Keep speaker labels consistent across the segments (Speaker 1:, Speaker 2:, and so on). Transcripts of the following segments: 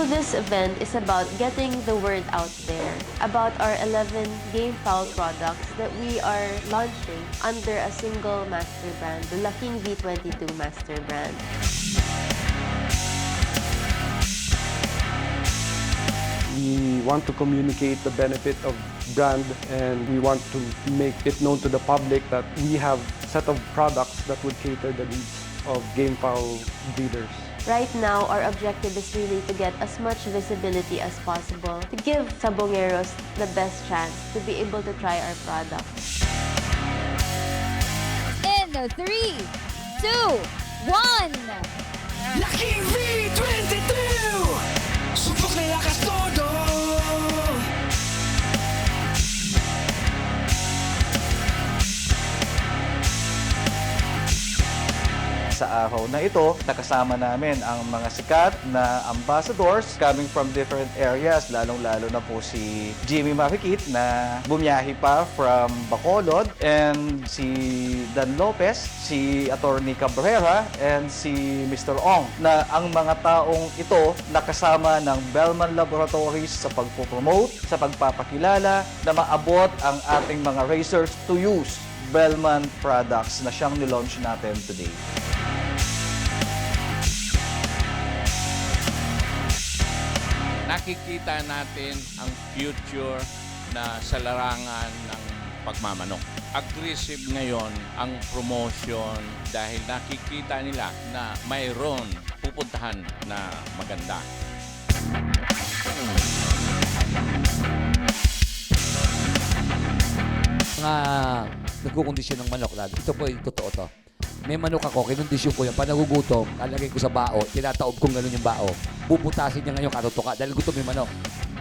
Speaker 1: So this event is about getting the word out there about our 11 GameFowl products that we are launching under a single master brand, the Laking V22 master brand.
Speaker 2: We want to communicate the benefit of brand, and we want to make it known to the public that we have a set of products that would cater the needs of GameFowl breeders.
Speaker 1: Right now, our objective is really to get as much visibility as possible to give Sabongeros the best chance to be able to try our products.
Speaker 3: In 3, 2, 1.
Speaker 4: Laking V22! Subok na lakas todo!
Speaker 5: Sa araw na ito, nakasama namin ang mga sikat na ambassadors coming from different areas, lalong-lalo na po si Jimmy Marikit na bumiyahi pa from Bacolod, and si Dan Lopez, si Attorney Cabrera, and si Mr. Ong, na ang mga taong ito nakasama ng Bellman Laboratories sa pagpopromote, sa pagpapakilala na maabot ang ating mga racers to use Bellman products na siyang nilaunch natin today.
Speaker 6: Nakikita natin ang future na sa larangan ng pagmamanok. Aggressive ngayon ang promotion dahil nakikita nila na mayroon pupuntahan na maganda.
Speaker 7: Mga nagkukondisyon ng manok lagi. Ito po, totoo to. May manok ako, kinondisyon ko yan. Pag nagugutom, kalagay ko sa bao, tinataob kong gano'n yung bao. Bubutasin niya ngayon katutuka dahil gutom yung manok.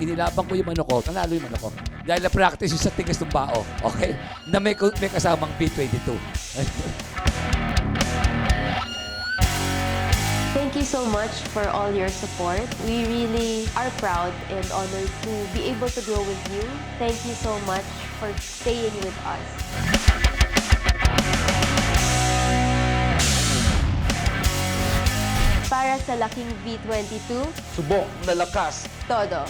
Speaker 7: Inilabang ko yung manok ko, nanalo yung manok ko. Dahil na-practice yung sa tigas ng bao, okay? Na may kasamang P22.
Speaker 1: Thank you so much for all your support. We really are proud and honored to be able to grow with you. Thank you so much for staying with us. Para sa Laking V22,
Speaker 5: Subok na lakas
Speaker 1: todo.